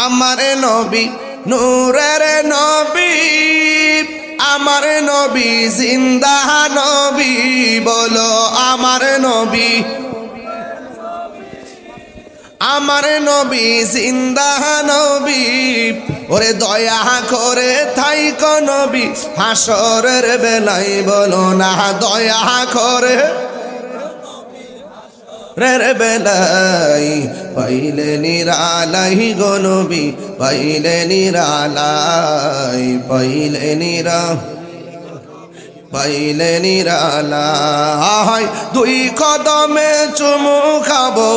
আমার নবী নূরের নবী, আমার নবী জিন্দা নবী, বলো আমার নবী, আমার নবী জিন্দা নবী। ওরে দয়া করে থাইকো নবী হাসরের বেলায়, বলো না দয়া করে রের বেলাই, পাইলে নিরালাই গো নবী, পাইলে নিরালাই, পাইলে পাইলে নিরালাই। দুই কদমে চুমু খাবো,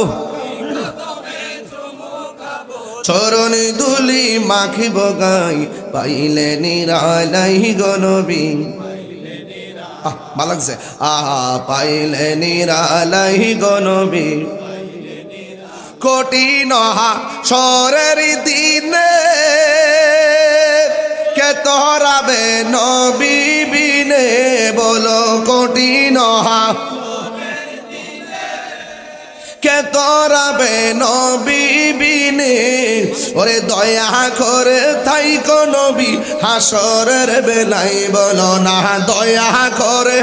চরণ ধুলি মাখিব গাই, পাইলে নিরালাই গো নবী। ভালো লাগছে। পাইলে নিরালাই গো নবী, কঠিন হাসরের দিনে কে তোরাবে নবী বিনে, বলো কঠিন কে তোরাবে নবী বিনে। ওরে দয়া করে থাইকো নবী হাসরের বেলাই, বলো না দয়া করে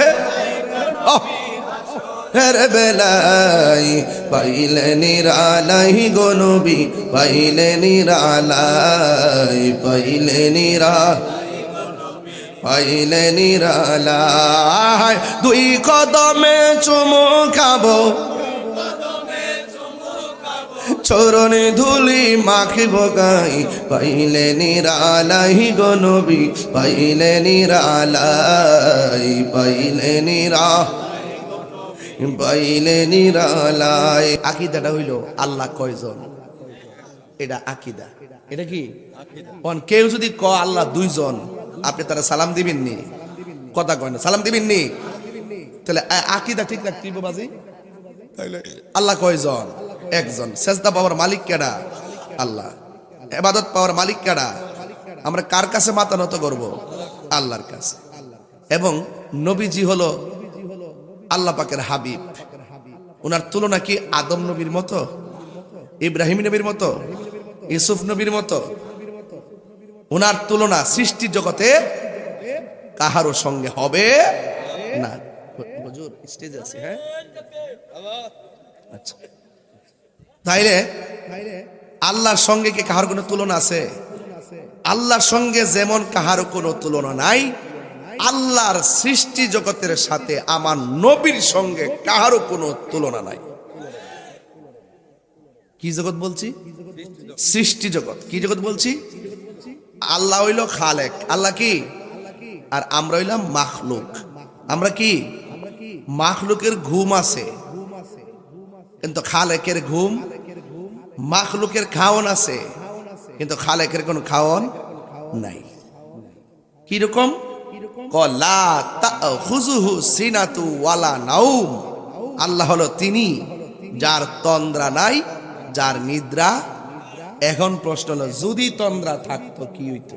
রের বেলাই, পাইলে নিরালাই গো নবী, পাইলে নিরালাই, পাইলে পাইলে নিরালাই। দুই কদমে চুমু খাবো, চরণে ধুলি মাখিব গাই, পাইলে নিরালাই গো নবী, পাইলে নিরালাই, পাইলে পাইলে নিরালাই। আকীদাটা হইল আল্লাহ কয়জন, এটা আকীদা। এটা কি কেউ যদি ক আল্লাহ দুইজন, আপনি তারা সালাম দিবেন নি? কথা কয় না, সালাম দিবেন নি? তাহলে আকীদা ঠিক রাখতে হবে বাজি। তাইলে আল্লাহ কয়জন? একজন। সেজদা পাওয়ার মালিক কেডা? আল্লাহ। ইবাদত পাওয়ার মালিক কেডা? আমরা কার কাছে মাথা নত করব? আল্লাহর কাছে। এবং নবীজি হলো আল্লাহ পাকের হাবিব। ওনার তুলনা কি আদম নবীর মতো, ইব্রাহিম নবীর মতো, ইউসুফ নবীর মতো? ওনার তুলনা সৃষ্টি জগতে কাহারও সঙ্গে হবে না। হুজুর স্টেজে আছে? হ্যাঁ, আচ্ছা। তাইলে আল্লাহর সঙ্গে কি কাহার কোনো তুলনা আছে? আল্লাহর সঙ্গে যেমন কাহারও কোনো তুলনা নাই, আল্লাহর সৃষ্টি জগতের সাথে আমার নবীর সঙ্গে কাহারও কোনো তুলনা নাই। কি জগৎ বলছি? সৃষ্টি জগৎ। কি জগৎ বলছি? আল্লাহ হইল খালেক, আল্লাহ কি? আর আমরা হইলাম মাখলুক। আমরা কি? মাখলুকের ঘুম আছে কিন্তু খালেকের ঘুম, মাখলুকের খাওন আছে কিন্তু খালেকের কোন খাওন নাই। কি রকম? লা তাখুযুহু সিনাতু ওয়ালা নাওম। আল্লাহ হলো তিনি যার তন্দ্রা নাই, যার নিদ্রা। এখন প্রশ্ন হলো, যদি তন্দ্রা থাকতো কি হইতো?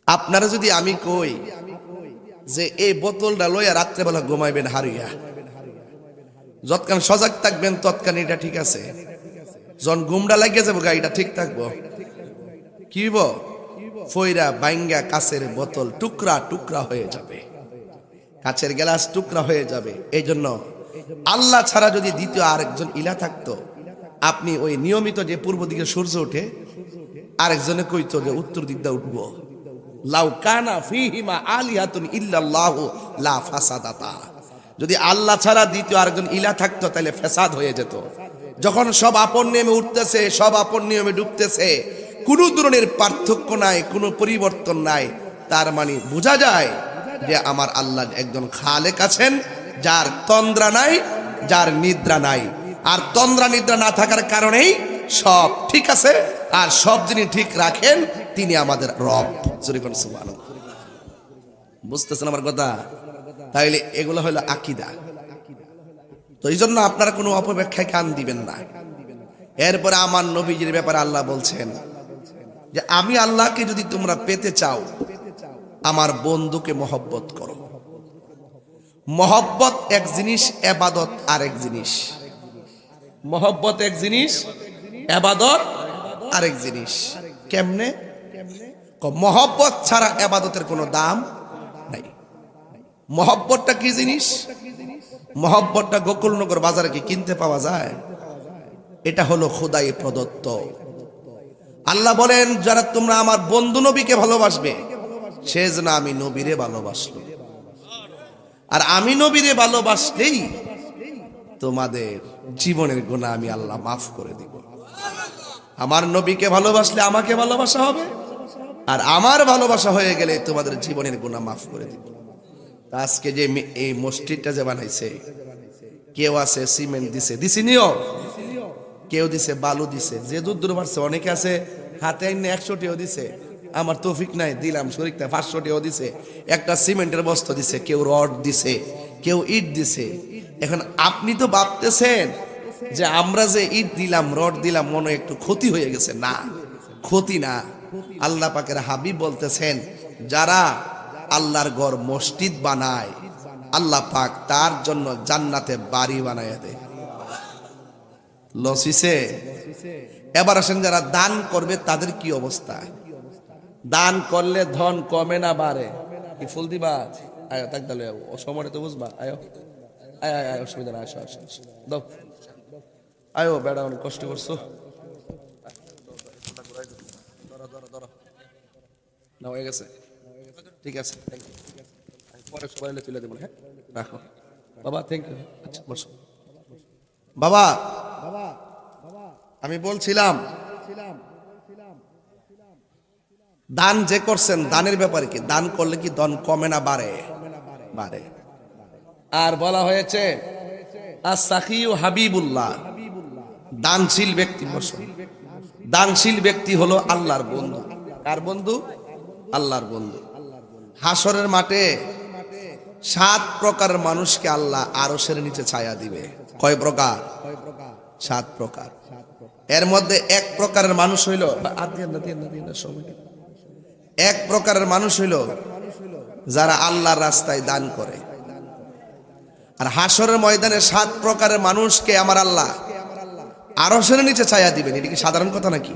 আপনারা যদি আমি কই যে এই বোতলটা লইয়া রাত্রেবেলা ঘুমাইবেন হারিয়া, যতক্ষণ সজাগ থাকবেন তৎক্ষণ এটা ঠিক আছে, যখন ঘুমটা লাগিয়ে যাবো গাড়িটা ঠিক থাকবো, কি হইব? ফইরা বাইঙ্গা কাছের বোতল টুকরা টুকরা হয়ে যাবে, কাছের গ্লাস টুকরা হয়ে যাবে। এই জন্য আল্লাহ ছাড়া যদি দ্বিতীয় আরেকজন ইলা থাকতো, আপনি ওই নিয়মিত যে পূর্ব দিকে সূর্য ওঠে, আরেকজনে কইতো যে উত্তর দিক দিয়ে উঠবো, লাউ কানা ফীহিমা আলিহাতুন ইল্লাল্লাহু লা ফাসাদাতা। যদি আল্লাহ ছাড়া দ্বিতীয় আরেকজন ইলা থাকতো তাহলে ফেসাদ হয়ে যেত। যখন সব আপন নিয়মে উঠতেছে, সব আপন নিয়মে ডুবতেছে, কোনো ধরনের পার্থক্য নাই, কোনো পরিবর্তন নাই, তার মানে বোঝা যায় যে আমার আল্লাহ একজন খালেক আছেন, যার তন্দ্রা নাই, যার নিদ্রা নাই। আর তন্দ্রা নিদ্রা না থাকার কারণেই সব ঠিক আছে, আর সব যিনি ঠিক রাখেন তিনি আমাদের রব। সুবহানাল্লাহ। বুঝতেছেন আমার কথা? তাইলে এগুলো হলো আকীদা। তো এই জন্য আপনারা কোনো অপব্যাখ্যায় কান দিবেন না। এরপরে আমার নবীজির ব্যাপারে আল্লাহ বলছেন যে আমি আল্লাহকে যদি তোমরা পেতে চাও, আমার বন্ধুকে মহব্বত করো। মহব্বত এক জিনিস, ইবাদত আরেক জিনিস। মহব্বত এক জিনিস, ইবাদত আরেক জিনিস। কেমনে? মহব্বত ছাড়া ইবাদতের কোনো দাম নাই। মহব্বতটা কি জিনিস? মহব্বতটা গোকুলনগর বাজারে কি কিনতে পাওয়া যায়? এটা হলো খোদাই প্রদত্ত। আল্লাহ বলেন, যারা তোমরা আমার বন্ধু নবীকে ভালোবাসবে, সে যেন আমি নবীরে ভালোবাসলো। আর আমি নবীরে ভালোবাসলেই তোমাদের জীবনের গুনাহ আমি আল্লাহ মাফ করে দিব। আমার নবীকে ভালোবাসলে আমাকে ভালোবাসা হবে, আর আমার ভালোবাসা হয়ে গেলে তোমাদের জীবনের গুনাহ মাফ করে দিব। আজকে যে এই মসজিদটা যে বানাইছে, কেউ আছে সিমেন্ট দিছে নিও, কেউ দিছে বালু দিছে, যে দূর পারছে, অনেকে আছে হাতে আইনে 100 দিছে, আমার তৌফিক নাই দিলাম শরীক না 500 দিছে, একটা সিমেন্টের বস্তা দিছে, কেউ রড দিছে, কেউ ইট দিছে। এখন আপনি তো ভাবতেছেন যে আমরা যে ইট দিলাম রড দিলাম মনে একটু ক্ষতি হয়ে গেছে। না, ক্ষতি না। আল্লাহ পাকের হাবিব বলতেছেন, যারা আল্লাহর ঘর মসজিদ বানায়, আল্লাহ পাক তার জন্য জান্নাতে বাড়ি বানায় দেয়। লসিসে এবার আসেন, যারা দান করবে তাদের কি অবস্থা? দান করলে ধন কমে না বাড়ে? কি ফুল দিবা? আয়ো তাক দালে অসমরে তো বুঝবা। আয়ো আয় আয় আয়, অসুবিধা না, আসো আসো দাও। আয়ো বেড়া, অনেক কষ্ট করছো না, হয়ে গেছে, ঠিক আছে, পরে সবাই তুলে দেবো। হ্যাঁ রাখো বাবা, থ্যাংক ইউ। আচ্ছা বসো বাবা। আমি বলছিলাম দান যে করছেন, দানের ব্যাপারে কি? দান করলে কি ধন কমে না বাড়ে? বাড়ে। আর বলা হয়েছে আস-সাখিয়ু হাবিবুল্লাহ, দানশীল ব্যক্তি। বসো। দানশীল ব্যক্তি হলো আল্লাহর বন্ধু। কার বন্ধু? আল্লাহর বন্ধু। হাসরের মাঠে 7 প্রকারের মানুষকে আল্লাহ আরশের নিচে ছায়া দিবে। কয় প্রকার? 7 প্রকার। এর মধ্যে 1 প্রকারের মানুষ হইল, এক প্রকারের মানুষ হইল যারা আল্লাহর রাস্তায় দান করে। আর হাসরের ময়দানে 7 প্রকারের মানুষকে আমার আল্লাহ আরশের নিচে ছায়া দিবেন। এটা কি সাধারণ কথা নাকি?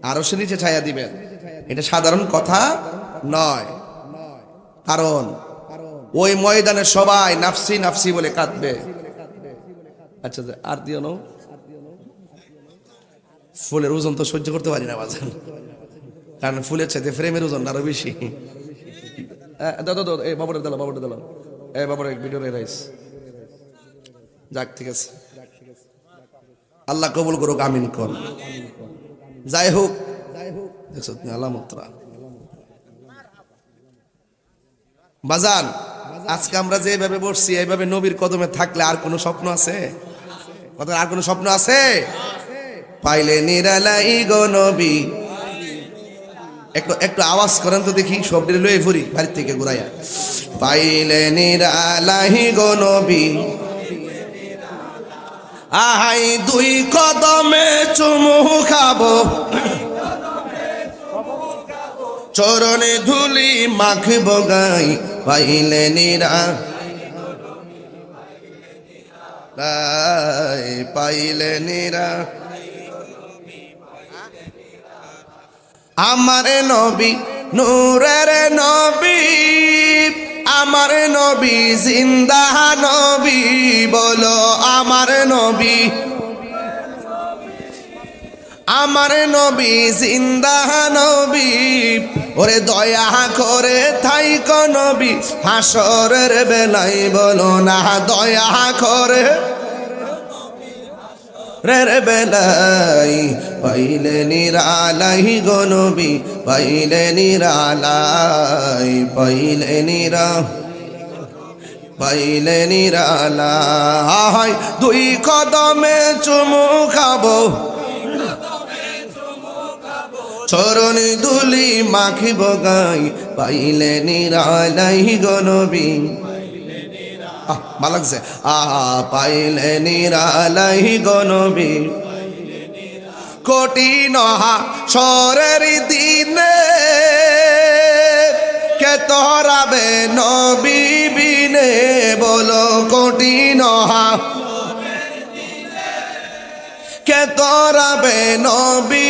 আরশের নিচে ছায়া দিবেন, এটা সাধারণ কথা নয়। কারণ ওই ময়দানে সবাই নাফসি নাফসি বলে কাঁদবে। আচ্ছা আর দিও না, ফুলের ওজন তো সহ্য করতে পারি না বাজান, কারণ ফুলের চাইতে ফ্রেমের ওজন আরো বেশি। দাদা এই বাবুটা দিলাম, বাবুটা দিলাম, এই বাবুর এক ভিডিও রাইস। যাক ঠিক আছে, আল্লাহ কবুল করুক, আমিন কর। যাই হোক, দেখছো আলামতরা বাজান, আজকে আমরা যেভাবে বসছি এইভাবে নবীর কদমে থাকলে আর কোনো স্বপ্ন আছে? আর কোনো স্বপ্ন আছে? পাইলে নিরালাই গো নবী। একটু আওয়াজ করেন তো দেখি, সবটি লয়ে ফুরি বাড়ির থেকে ঘুরাইয়া। পাইলে নিরালাই গো নবী, আহাই 2 কদমে চুমু খাবো, চরণে ধুলি মাখব গাই। পাইলে পাইলে আমার নবী নূরের নবী, আমার নবী জিন্দা নবী, বলো আমার নবী, আমার নবী জিন্দা নবী। ওরে দয়া করে থাইকো নবী হাসরের বেলায়, বলো না দয়া করে রের বেলায়। পাইলে নিরালাই গো নবী, পাইলে নিরালাই, পাইলে নিরালাই। 2 কদমে চুমু খাবো, চরণে ধুলি মাখিব গাই। পাইলে নিরালাই গো নবী, ভালো লাগছে। পাইলে নিরালাই গো নবী, কঠিন হাসরের দিনে কে তোরাবে নবী বিনে, বলো কঠিন কে তোরাবে নবী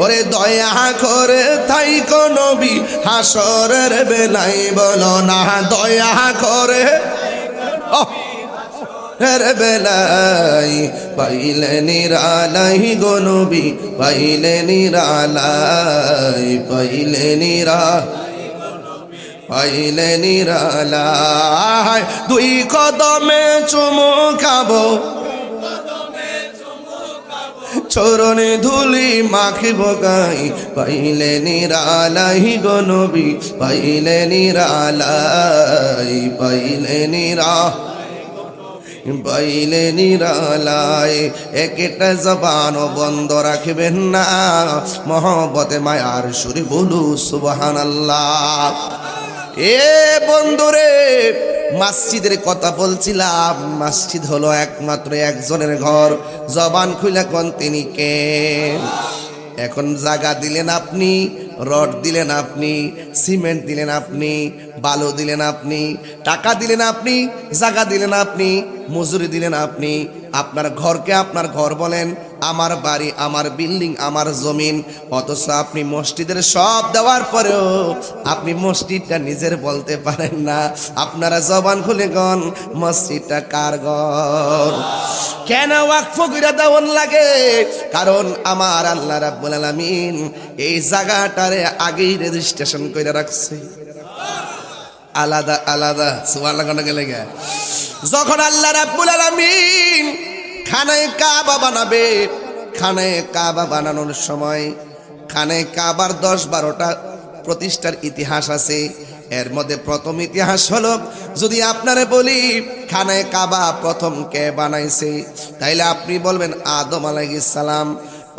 ওরে দয়া করে থাইকো নবী হাসরের বেলায় বলো না দয়া করে এর বেলাই পাইলে নিরালাই গো নবী পাইলে নিরালাই পাইলে নিরালাই দুই কদমে চুমু খাবো চরণে ধুলি মাখিব গাই পাইলে নিরালাই গো নবী পাইলে নিরালাই পাইলে নিরালায় একটা জবান বন্ধ রাখবেন না মহব্বতে মায়ার সুরে বলু সুবহানাল্লাহ। এ বন্ধুরে মসজিদের কথা বলছিলাম, মসজিদ হলো একমাত্র একজনের ঘর, জবান খুলে কোন তিনি কে? এখন জায়গা দিলেন আপনি, রড দিলেন আপনি, সিমেন্ট দিলেন আপনি, বালু দিলেন আপনি, টাকা দিলেন আপনি, জায়গা দিলেন আপনি, মজুরি দিলেন আপনি, আপনার ঘরকে আপনার ঘর বলেন, আমার বাড়ি, আমার বিল্ডিং, আমার জমিন, অথচ আপনি মসজিদের সব দেওয়ার পরেও আপনি মসজিদটা নিজের বলতে পারেন না। আপনারা জবান খুলে গন মসজিদটা কার ঘর? কেন ওয়াকফ কইরা দেওয়ান লাগে? কারণ আমার আল্লাহ রাব্বুল আলামিন এই জায়গাটারে আগেই রেজিস্ট্রেশন করে রাখছে, আলাদা আলাদা। সুবহানাল্লাহ গেলে গে যখন আল্লাহ রাব্বুল আলামিন খানায়ে কাবা বানাবে, খানায়ে কাবা বানানোর সময় খানায়ে কাবার 10-12টা প্রতিষ্ঠার ইতিহাস আছে। এর মধ্যে প্রথম ইতিহাস হলো, যদি আপনারে বলি খানায়ে কাবা প্রথম কে বানাইছে, তাইলে আপনি বলবেন আদম আলাইহিস সালাম,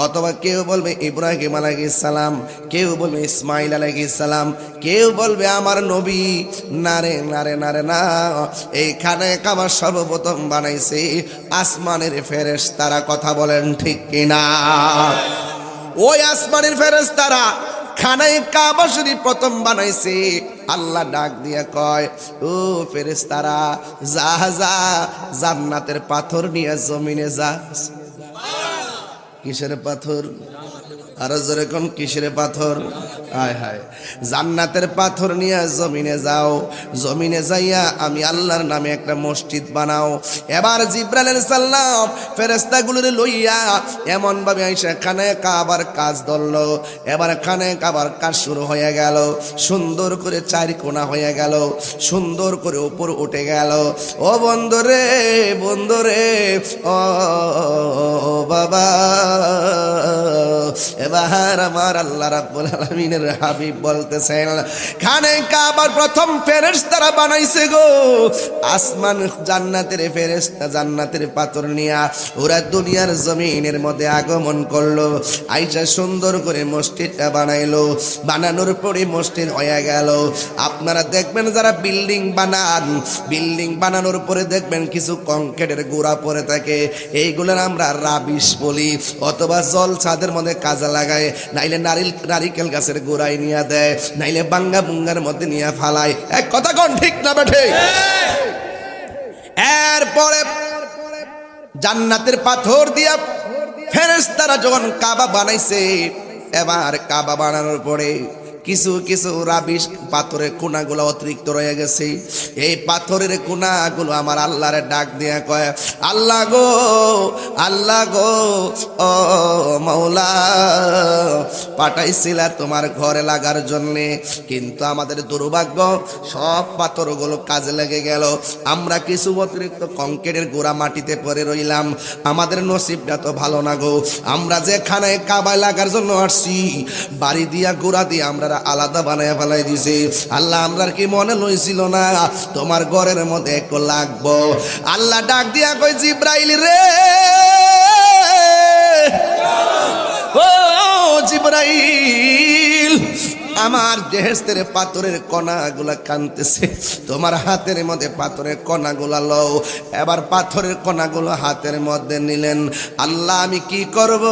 অথবা কেউ বলবে ইব্রাহিম আলাইহিস সালাম, কেউ বলবে ইসমাইল আলাইহিস সালাম, কেউ বলবে আমার নবী। নারে নারে নারে না, এই খানায়ে কাবা সর্বপ্রথম বানাইছে আসমানের ফেরেশতারা। কথা বলেন ঠিক কিনা? ওই আসমানের ফেরেশতারা খানায়ে কাবা শরীফ প্রথম বানাইছে। আল্লাহ ডাক দিয়া কয়, ও ফেরেশতারা যা যা জান্নাতের পাথর নিয়ে জমিনে যা। কিসের পাথর? আরো জোরে কোন কিসের পাথর? হায় হায়, জান্নাতের পাথর নিয়ে জমিনে যাও, জমিনে যাইয়া আমি আল্লাহর নামে একটা মসজিদ বানাও। এবার জিবরাইল আলাইহিস সালাম ফেরেশতাগুলোরে লইয়া এমন ভাবে আইসা খানায়ে কাবার কাজ ধরলো। এবার খানায়ে কাবার কাজ শুরু হয়ে গেল, সুন্দর করে চারি কোণা হয়ে গেল, সুন্দর করে উপর উঠে গেল। ও বন্ধুরে বন্ধুরে, ও বাবা, এবার আমার আল্লাহ রাব্বুল আলামিনের হাবিব বলতেছেন, খানায়ে কাবার প্রথম ফেরেশতারা বানাইছে গো। আসমান জান্নাতের ফেরেশতা জান্নাতের পাথর নিয়া ওরা দুনিয়ার জমিনের মধ্যে আগমন করলো, আইসা সুন্দর করে মসজিদটা বানাইলো। বানানোর পরে মসজিদ হয়ে গেল। আপনারা দেখবেন যারা বিল্ডিং বানান, বিল্ডিং বানানোর পরে দেখবেন কিছু কংক্রিটের গুঁড়া পড়ে থাকে, এইগুলোর আমরা রাবিশ বলি, অথবা জল ছাদের মধ্যে কাজে লাগায়, নাইলে নারিকেল গাছের গোড়ায় নিয়ে দেয়, নাইলে বাঙ্গা বুঙ্গার মধ্যে নিয়ে ফালায়। এক কথা কোন ঠিক না বেঠে? এরপরে জান্নাতের পাথর দিয়া ফেরেশতারা যখন কাবা বানাইছে, এবার কাবা বানানোর পরে কিছু কিছু রাবিশ পাথরের কোনাগুলো অতিরিক্ত রয়ে গেছে। এই পাথরের কোনাগুলো আমার আল্লাহরে ডাক দিয়া কয়, আল্লাহ গো, আল্লাহ গো, ও মাওলা, পাঠাইছিলা তোমার ঘরে লাগার জন্যে, কিন্তু আমাদের দুর্ভাগ্য সব পাথরগুলো কাজে লেগে গেল। আমরা কিছু অতিরিক্ত কংক্রিটের গোড়া মাটিতে পড়ে রইলাম। আমাদের নসিবটা তো ভালো না গো। আমরা যে খানায় কাবায় লাগার জন্য আসছি, বাড়ি দিয়া গোড়া দিয়ে আমরা আলাদা বানায় ফেলাই দিছে। আল্লাহ আমরার কি মনে লইছিল না তোমার ঘরের মধ্যে একটু লাগবো? আল্লাহ ডাক দিয়া কই, জিব্রাইল রে, ও জিব্রাইল, আমার বেহেশতের পাথরের কণাগুলা কানতেছে, তোমার হাতের মধ্যে পাথরের কণাগুলা লও। এবার পাথরের কণাগুলো হাতের মধ্যে নিলেন। আল্লাহ আমি কি করব?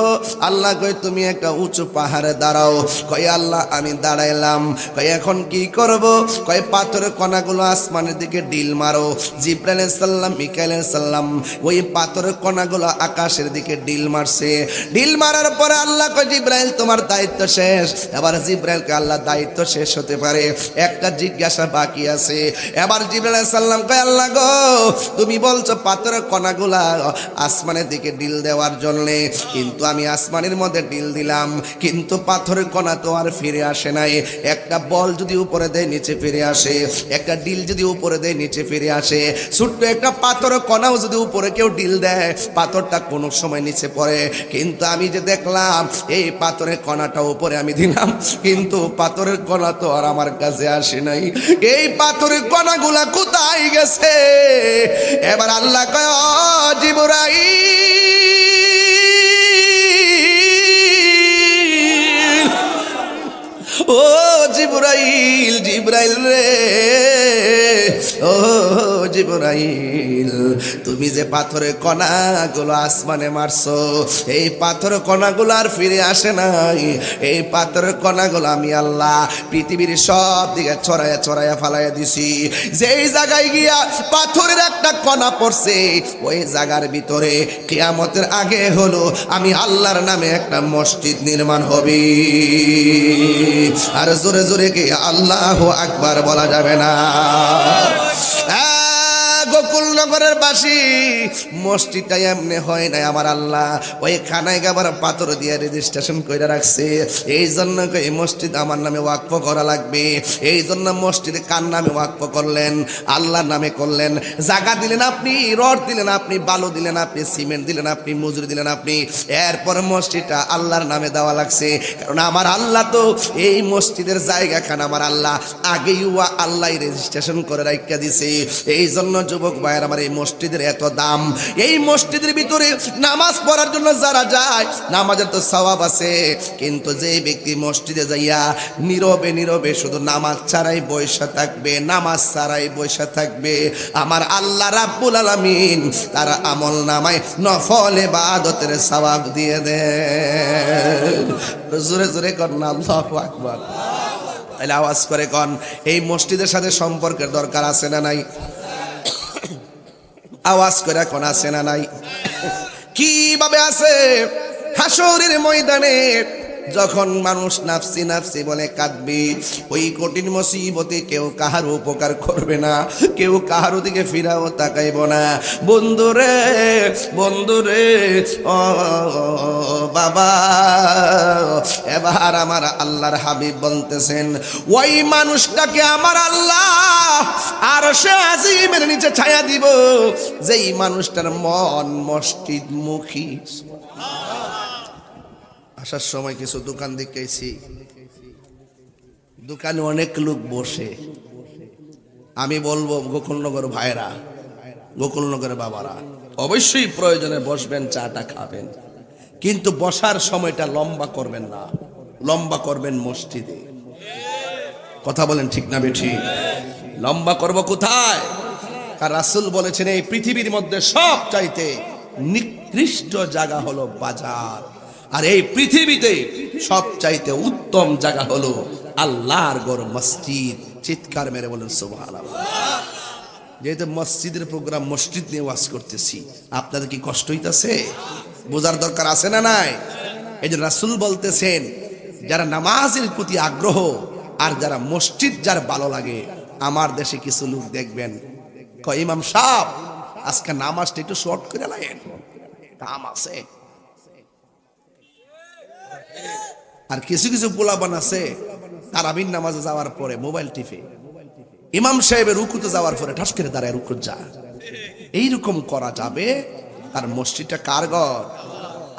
আল্লাহ কই তুমি একটা উঁচু পাহাড়ে দাঁড়াও। কই আল্লাহ আমি দাঁড়াইলাম। কই এখন কি করব? কই পাথরের কণাগুলো আসমানের দিকে ডিল মারো। জিবরাইল আলাইহিস সালাম, মিকাইল আলাইহিস সালাম ওই পাথরের কণাগুলো আকাশের দিকে ডিল মারছে। ডিল মারার পরে আল্লাহ কই জিবরাইল তোমার দায়িত্ব শেষ। এবার জিবরাইলকে আল্লাহ দায়িত্ব শেষ হতে পারে, একটা জিজ্ঞাসা বাকি আছে। এবার জিবরাইল আলাইহিস সালাম কই আল্লাহ গো তুমি বলছো পাথরের কণাগুলা আসমানের দিকে ডিল দেওয়ার জন্যে, কিন্তু আমি আসমানের মধ্যে ডিল দিলাম, কিন্তু পাথরের কণা তো আর ফিরে আসে নাই। একটা বল যদি উপরে দেয় নিচে ফিরে আসে, একটা ডিল যদি উপরে দেয় নিচে ফিরে আসে, ছোট্ট একটা পাথরের কণাও যদি উপরে কেউ ডিল দেয় পাথরটা কোনো সময় নিচে পড়ে। কিন্তু আমি যে দেখলাম এই পাথরের কণাটা উপরে আমি দিলাম, কিন্তু পাথরের কণা তো আর আমার কাছে আসে নাই। এই পাথরের কণাগুলা কোথায় গেছে? এবার আল্লাহ কয় ও জিবরাইল, ও জিবরাইল, জিবরাইল রে, ও জিবরাইল তুমি যে পাথরের কণাগুলো আসমানে মারছো, এই পাথরের কণাগুলো আর ফিরে আসে নাই। এই পাথরের কণাগুলো আমি আল্লাহ পৃথিবীর সব দিকে ছড়াইয়া ছড়াইয়া ফালাইয়া দিছি। যেই জায়গায় গিয়া পাথরের একটা কণা পড়ছে ওই জায়গার ভিতরে কিয়ামতের আগে হলো আমি আল্লাহর নামে একটা মসজিদ নির্মাণ হবে। আর জোরে জোরে কি আল্লাহু আকবার বলা যাবে না? গোকুলনগরের বাসী মসজিদটা এমনি হয় নাই, আমার আল্লাহ ওই খানায় গাবার পাথর দিয়ে রেজিস্ট্রেশন করে রাখছে। এই জন্য এই মসজিদ আমার নামে ওয়াকফ করা লাগবে। এই জন্য মসজিদে কার নামে ওয়াকফ করলেন? আল্লাহর নামে করলেন। জায়গা দিলেন আপনি, রড দিলেন আপনি, বালু দিলেন আপনি, সিমেন্ট দিলেন আপনি, মজুরি দিলেন আপনি, এরপর মসজিদটা আল্লাহর নামে দেওয়া লাগছে। কারণ আমার আল্লাহ তো এই মসজিদের জায়গা খান আমার আল্লাহ আগেই আল্লাহ রেজিস্ট্রেশন করে রাখা দিছে। এই জন্য যুবক ভাইয়ের আমার এই মসজিদের এত দাম। এই মসজিদের ভিতরে নামাজ পড়ার জন্য যারা যায় নামাজের তো সওয়াব আছে, কিন্তু যে ব্যক্তি মসজিদে যাইয়া নীরবে নীরবে শুধু নামাজ ছাড়াই বসে থাকবে, নামাজ ছাড়াই বসে থাকবে, আমার আল্লাহ রাব্বুল আলামিন তার আমল নামায় নফল ইবাদতের সওয়াব দিয়ে দেন। জোরে জোরে করেন আল্লাহু আকবার। তাহলে আওয়াজ করে কন এই মসজিদের সাথে সম্পর্কের দরকার আছে না নাই? আওয়াজ করে কোন আছে না নাই? কিভাবে আছে? হাসরের ময়দানে যখন মানুষ নাফসি নাফসি বলে কাঁদবে, ওই কঠিন মুসিবতে কেউ কাহার উপকার করবে না, কেউ কাহার দিকে ফিরাও তাকাইব না। বন্ধুরে বন্ধুরে ও বাবা, এবার আমার আল্লাহর হাবিব বলতেছেন ওই মানুষটাকে আমার আল্লাহ আরশে আজিমের নিচে ছায়া দিব যেই মানুষটার মন মসজিদ মুখী। আসার সময় কিছু দোকান দেখেছি, দোকানে অনেক লোক বসে। আমি বলবো গোকুলনগর ভাইরা, গোকুলনগরের বাবারা অবশ্যই প্রয়োজনে বসবেন, চাটা খাবেন, কিন্তু বসার সময়টা লম্বা করবেন না, লম্বা করবেন মসজিদে। কথা বলেন ঠিক না বেঠি? লম্বা করব কোথায়? আর রাসূল বলেছেন এই পৃথিবীর মধ্যে সব চাইতে নিকৃষ্ট জায়গা হলো বাজার, আর এই পৃথিবীতে সব চাইতে উত্তম জায়গা হলো আল্লাহর ঘর মসজিদ। চিৎকার মেরে বলেন সুবহানাল্লাহ। যেহেতু মসজিদের প্রোগ্রাম, মসজিদ নিয়ে ওয়াজ করতেছি, আপনাদের কি কষ্ট হইতাছে? বোঝার দরকার আছে না নাই? এই যে রাসূল বলতেছেন যারা নামাজের প্রতি আগ্রহ আর যারা মসজিদ যার ভালো লাগে, আমার দেশে কিছু লোক দেখবেন কয় ইমাম সাহেব আজকে নামাজটা একটু শর্ট করে লাগেন, কাম আছে। আর কিছু কিছু পোলাপান আছে তারাবির নামাজে যাওয়ার পরে মোবাইল টিপে, ইমাম সাহেবের রুকুতে যাওয়ার পরে ঠাস করে দাঁড়ায় রুকু যা। এইরকম করা যাবে? আর মসজিদটা কার ঘর?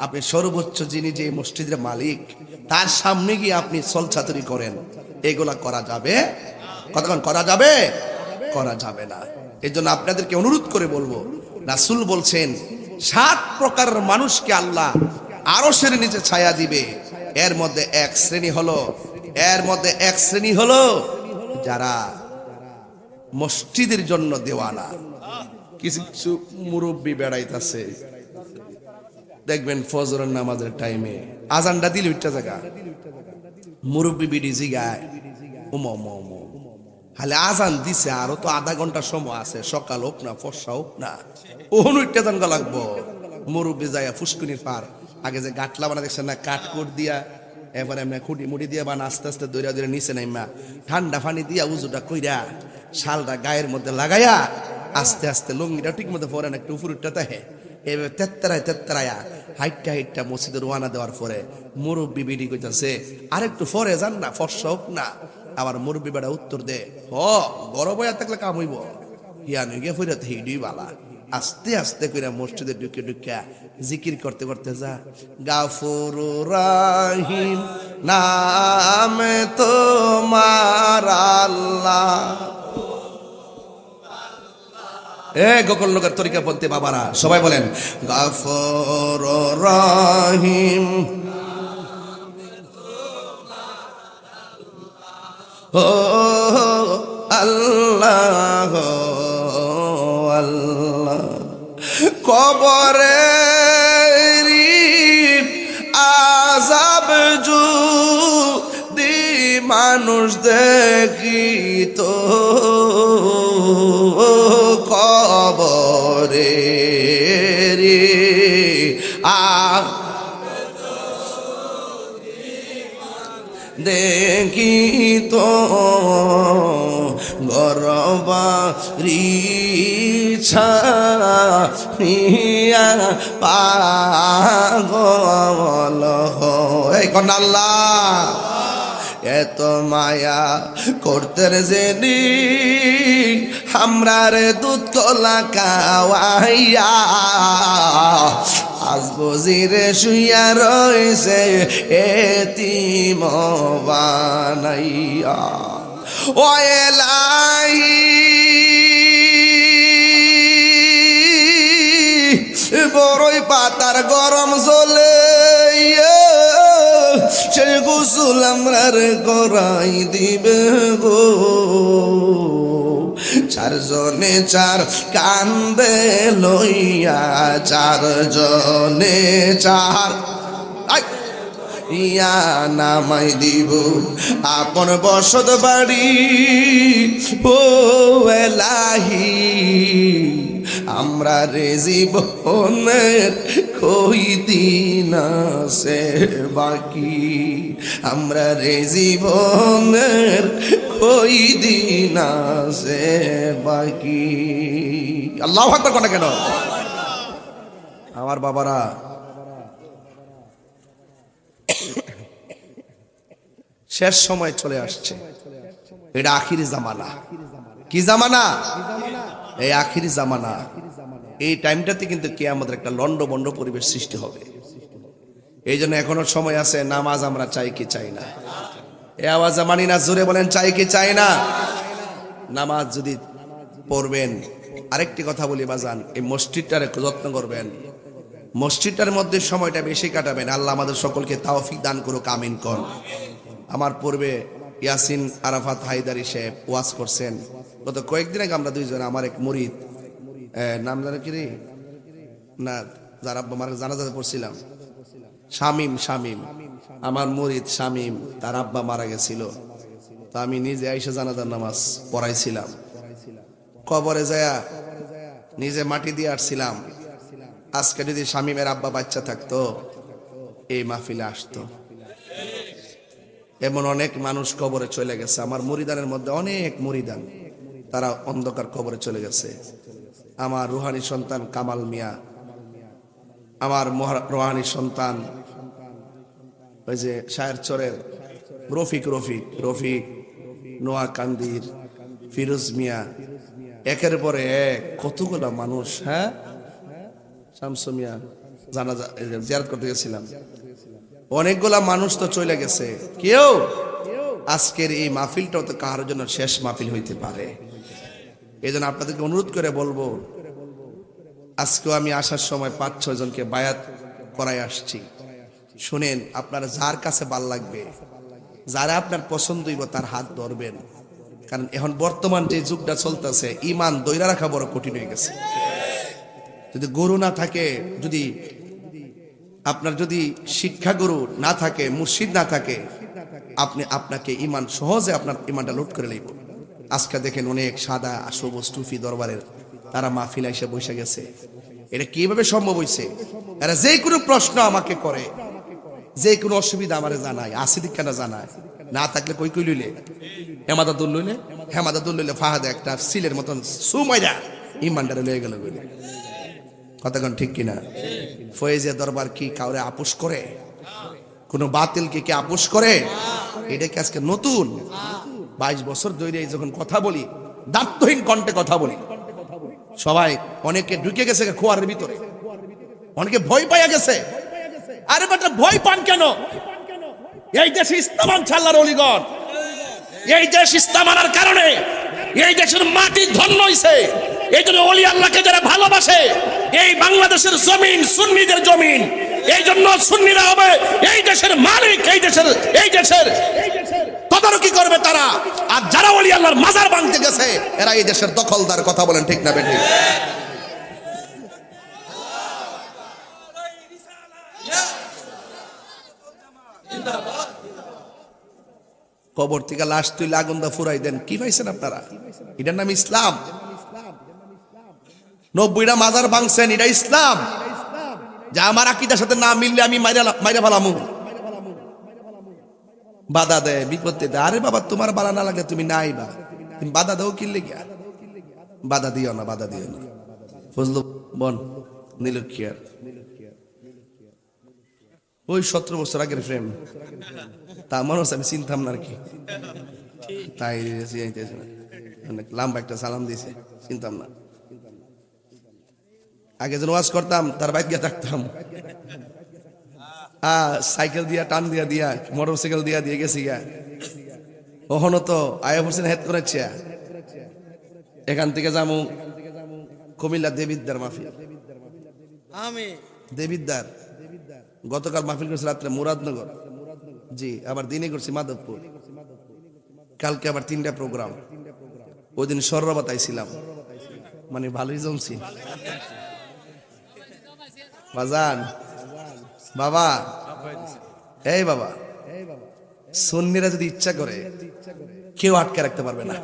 আপনি সর্বোচ্চ যিনি যে মসজিদের মালিক তার সামনে গিয়ে আপনি ছলছাতুরি করেন, এগুলা করা যাবে? কতক্ষণ করা যাবে? করা যাবে না। এই জন্য আপনাদেরকে অনুরোধ করে বলবো, রাসূল বলছেন 7 প্রকারের মানুষকে আল্লাহ আরশের নিচে ছায়া দিবে। এর মধ্যে এক শ্রেণী হলো এর মধ্যে এক শ্রেণী হলো যারা মসজিদের জন্য দেওয়ানা। কিছু কিছু মুরব্বী বেড়াইতেছে, দেখবেন ফজরের নামাজের টাইমে আজানটা দিল একটা জায়গা, মুরব্বী বিডি জিগায় উমা উমা উমা, হালে আজান দিছে আরো তো আধা ঘন্টা সময় আছে, সকাল হোক না ফর্সা হোক না, ওহন একটা জানগা লাগবো। মুরব্বী যাইয়া ফুসকুনির পার আগে যে গাটলা বানা দেখছেন না, কাঠকোট দিয়া এবার এমনি খুঁটি মুটি দিয়া বানা আস্তে আস্তে দৌড়া দৌড়ে নিচে নাইমা ঠান্ডা পানি দিয়া উজুটা কইরা শালটা গায়ের মধ্যে লাগাইয়া আস্তে আস্তে লুঙ্গিটা ঠিক মতো পরে না, একটু উপরটা তাহে এভাবে তেত্তারায় তেত্তারায়া হাইটটা হাইটটা মসজিদে রোয়ানা দেওয়ার পরে মুরব্বী বিডি কইতাছে আরেকটু পরে যান না, ফর্সা হোক না। আবার মুরব্বী বেড়া উত্তর দে, হ গরম হইয়া থাকলে কাম হইব, হিয়া নিগে ফিরাতে হিডুই বালা। আস্তে আস্তে করে মসজিদে ঢুকে ঢুকে জিকির করতে করতে যা, গাফুর রাহিম নামে তোমার আল্লাহ। গোকর্ণকার তরিকা বলতে বাবারা সবাই বলেন গাফুর রাহিম ও আল্লাহ আল্লাহ। কবরে আযাব যদি মানুষ দেখিত, কবরে দেখিত গরবারি ছাইয়া পাগল হয় কন্যা আল্লাহ। এত মায়া করতে জেনি আমরা রে দুধ কলা খাওয়াইয়া, আজ বজিরে শুইয়া রয়েছে এতিম বানাইয়া। ও এলাহি বড়ই পাতার গরম চলে, সে গোসল আমরা করাই দিবে গো। চারজনে চার কান্দে লইয়া, চারজনে চার ইয়া নামাই দিব আপন বসত বাড়ি। ও এলাহি আমরা রে জীবনের কই দিন আছে বাকি, আমরা রে জীবনের কই দিন আছে বাকি। আল্লাহু আকবার কোন কেন আমার বাবারা। শেষ সময় চলে আসছে, এটা আখিরি জামানা। কি জামানা? এই আখিরি জামানা। এই টাইমটাতে কিন্তু কিয়ামতের একটা লন্ডভন্ড পরিবেশ সৃষ্টি হবে। এই জন্য এখনো সময় আছে, নামাজ আমরা চাই কি চাই না? এই আওয়াজে মানি না, জোরে বলেন চাই কি চাই না? নামাজ যদি পড়বেন, আরেকটি কথা বলি বাজান, এই মসজিদটার যত্ন করবেন, মসজিদটার মধ্যে সময়টা বেশি কাটাবেন। আল্লাহ আমাদের সকলকে তাওফিক দান করুক, আমিন কর। আমার পূর্বে ইয়াসিন আরাফাত হায়দারি সাহেব ওয়াজ করছেন গত কয়েকদিন আগে। আমরা দুইজন, আমার এক মুরিদ, নাম জানো কি রে না, যার আব্বা মারা জানাজাতে পড়ছিলাম, শামিম। শামিম আমার মুরিদ শামিম, তার আব্বা মারা গেছিল, তো আমি নিজে আইসা জানাজার নামাজ পড়াইছিলাম। কবরে যায়া নিজে মাটি দিয়ে আসছিলাম। আজকে যদি শামিমের আব্বা বাচ্চা থাকতো এই মাহফিলে আসতো। এমন অনেক মানুষ কবরে চলে গেছে। আমার মুরিদানের মধ্যে অনেক মুরিদান, তারা অন্ধকার কবরে চলে গেছে। আমার রুহানি সন্তান কামাল মিয়া, আমার রুহানি সন্তান ওই যে শায়েরচরের রফিক রফিক রফিক নোয়াকান্দির ফিরোজ মিয়া, একের পরে এক কতগুলো মানুষ। হ্যাঁ, শামসু মিয়া জানাজা জিয়ারত করতে গেছিলাম। অনেকগুলা মানুষ তো চলে গেছে। কেউ আজকের এই মাহফিলটাও তো কারোর জন্য শেষ মাহফিল হইতে পারে। এই জন্য আপনাদেরকে অনুরোধ করে বলবো, আজকেও আমি আসার সময় 5-6 জনকে বায়াত করাই আসছি। শুনেন, আপনারা যার কাছে ভাল লাগবে যারা আপনার পছন্দ হইব তার হাত ধরবেন, কারণ এখন বর্তমান যে যুগটা চলতেছে ইমান দইরা রাখা বড় কঠিন হয়ে গেছে। যদি গুরু না থাকে, যদি আপনার যদি শিক্ষাগুরু না থাকে, মুর্শিদ না থাকে, আপনাকে ইমান সহজে আপনার ইমানটা লুট করে লইব। আজকে দেখেন অনেক সাদা সবুজ টুফি দরবারের তারা মাহফিল এসে বসে গেছে। এটা কিভাবে সম্ভব হয়েছে? এরা যে কোনো প্রশ্ন আমাকে করে, যে কোনো অসুবিধা আমারে জানায়, আসিদিকখানা জানায়, না থাকলে কই কই লইলে হেমাদাদুল লইলে ফাহাদে একটা সিলের মতন সুমাইরা ইমানদারে লয়ে গেল বলে। কতক্ষণ ঠিক কিনা? ফয়েজিয়া দরবার কি কাউরে আপোষ করে? কোন বাতিলকে কি আপোষ করে? এটা কি আজকে নতুন? 22 বছর ধরে যখন কথা বলি, দায়িত্বহীন কণ্ঠে কথা বলি, সবাই অনেকে ঢুকে গেছে খোয়ারের ভিতরে, অনেকে ভয় পাইয়া গেছে। আরে বেটা ভয় পান কেন? এই দেশে ইসলাম আনছে আল্লাহর ওলিগণ। এই দেশ ইসলাম আনার কারণে এই দেশের মাটি ধন্য হইছে। এই জন্য ওলি আল্লাহকে যারা ভালোবাসে, এই বাংলাদেশের জমিন সুন্নিদের জমিন, এই জন্য সুন্নিরা হবে এই দেশের মালিক, এই দেশের তদারকি করবে তারা। আর যারা ওলি আল্লাহর মাজার ভাঙতে গেছে এরা এই দেশের দখলদার। কথা বলেন ঠিক না বেঠিক? কবর থেকে লাশ তুই আগুন দা ফুরাই দেন, কি পাইছেন আপনারা? এটার নাম ইসলাম। 90টা মাজার ভাঙছেন, এটা ইসলাম? যা আমার আকীদার সাথে না মিললে আমি মাইরা ফেলামু। বাধা দেয়, বিপত্তি দেয়। আরে বাবা তোমার বালা না লাগে তুমি নাই বা, তুমি বাধা দাও কিনলে গিয়া? বাধা দিও না, বাধা দিও না। ফজলু বন নীলক্ষিয়ার ওই 17 বছর আগের ফ্রেম, তা মানুষ আমি চিনতাম না আর কি। তাই লম্বা একটা সালাম দিয়েছে, চিনতাম না। আগে যেন ওয়াজ করতাম তার বাইক গিয়ে থাকতাম, সাইকেল দিয়া টান দিয়া মোটর সাইকেল দিয়ে গেছি গা। ওখানে তো আয়া হোসেন হেড করেছে। এখান থেকে যাবো কুমিল্লা দেবিদ্দার মাহফিল। দেবিদ্দার গতকাল মাহফিল করছি রাত্রে মুরাদনগর, জি, আবার দিনে করছি মাধবপুর, কালকে আবার 3টা প্রোগ্রাম। ওই দিন সর্রবাত আইছিলাম, মানে ভালোই জমছি। বাজান বাবা, এই বাবা, সুন্নিরা যদি ইচ্ছা করে কেউ আটকে রাখতে পারবে না।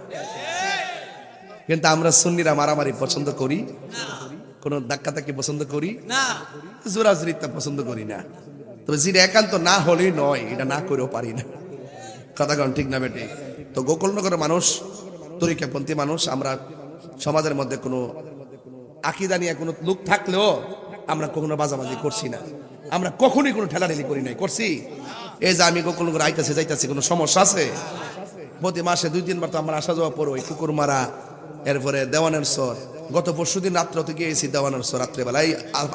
কিন্তু আমরা সুন্নিরা মারামারি পছন্দ করি, কোন ধাক্কাধাক্কি পছন্দ করি না, জোরাজুরিতা পছন্দ করি না। তবে যেটা একান্ত না হলেই নয়, এটা না করেও পারি না। কথা কন ঠিক না বেটে? তো গোকুলনগরের মানুষ, তরিকাপন্থী মানুষ, আমরা সমাজের মধ্যে কোনো আকীদা নিয়ে কোনো লোক থাকলেও আমরা কখনো বাজাবাজি করছি না, আমরা কখনোই কোনো ঠেলাঠেলি করি নাই। করছি? এই যে আমি গোকুলনগর আইতাছি যাইতাছি, কোনো সমস্যা আছে? প্রতি মাসে 2-3 বার তো আমরা আসা যাওয়া পর ওই কুকুর মারা, এরপরে দেওয়ানের সর। গত পরশুদিন রাত্রে তো গিয়েছি দেওয়ানের সর রাত্রেবেলায়।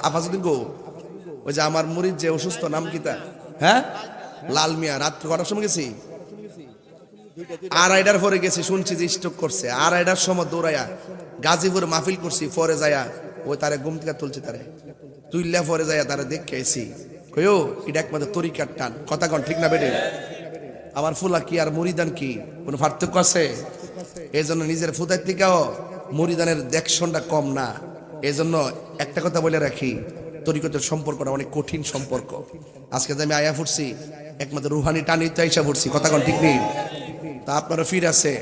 আফাজুদ্দিন গো, ওই যে আমার মুরিদ যে অসুস্থ, নাম কি তা? হ্যাঁ, লাল মিয়া। রাত্রে কটার সময় গেছি? 2:30টার পরে গেছি, শুনছি যে স্ট্রোক করছে। 2:30টার সময় দৌড়াইয়া গাজীপুর মাহফিল করছি। পরে যায়া ওই তারে ঘুম থেকে তুলছে, তারে তুইল্লা পরে যাইয়া তারা দেখে আইছি। কইও এটা একমাত্র তরিকার টান। কথা কন ঠিক না বেটে? আমার ফুলা কি আর মুরিদান কি কোনো পার্থক্য আছে? এই জন্য নিজের ফুদার থেকেও মুরিদানের দেখশনটা কম না। এই জন্য একটা কথা বলে রাখি, তরিকতের সম্পর্কটা অনেক কঠিন সম্পর্ক। আজকে যে আমি আয়া ফুটছি একমাত্র রুহানি টানি তো আইসা ফুটছি। কথা কন ঠিক নেই? তা আপনারও ফির আছে,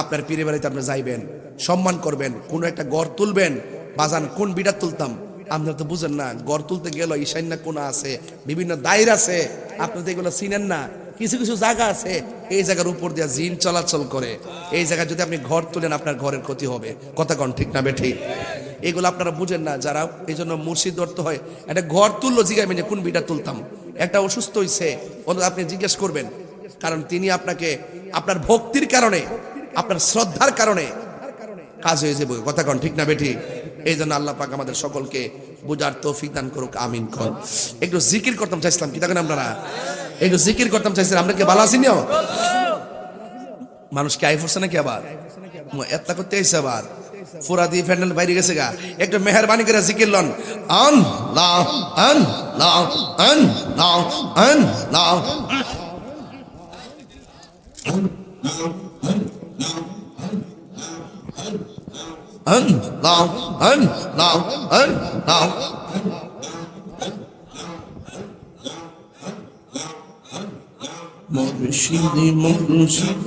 আপনার পীরের বাড়িতে আপনি যাইবেন, সম্মান করবেন, কোনো একটা গড় তুলবেন। বাজান কোন বিড়া তুলতাম আপনারা তো বুঝেন না। গড় তুলতে গেল ঈশান্য কোনা আছে, বিভিন্ন দায়ের আছে, আপনারা তো এগুলো চিনেন না। কিছু কিছু জায়গা আছে, এই জায়গার উপর দিয়ে জিন চলাচল করে। এই জায়গায় যদি আপনি ঘর তুলেন আপনার ঘরের ক্ষতি হবে। কথা কন ঠিক না বেঠি? এগুলো আপনারা বুঝেন না যারা। এই জন্য মুর্শিদ অর্থ হয় একটা ঘর তুললো, জিজ্ঞাসা যে কোন বিটা তুলতাম। একটা অসুস্থ হয়েছে, আপনি জিজ্ঞেস করবেন, কারণ তিনি আপনাকে আপনার ভক্তির কারণে, আপনার শ্রদ্ধার কারণে কাজ হয়ে যাবে। কথা কন ঠিক না বেঠি? এই জন্য আল্লাহ পাক আমাদের সকলকে বুঝার তৌফিক দান করুক, আমিন কর। একটু জিকির করতাম চাইছিলাম, কি দেখেন আপনারা, একটু জিকির করতাম চাইছিলাম। আমরা কি ভালো আছি না? মানুষ কি আই ফুরছে নাকি? আবার এতটা করতে আইসে, আবার ফুরা দিয়ে ফ্যান্ডেল বাইরে গেছে গা। একটু মেহরবানি করে জিকির লন। আল্লাহ আল্লাহ আল্লাহ আল্লাহ। আল্লাহ আল্লাহ আল্লাহ মুর্শিদি মুর্শিদ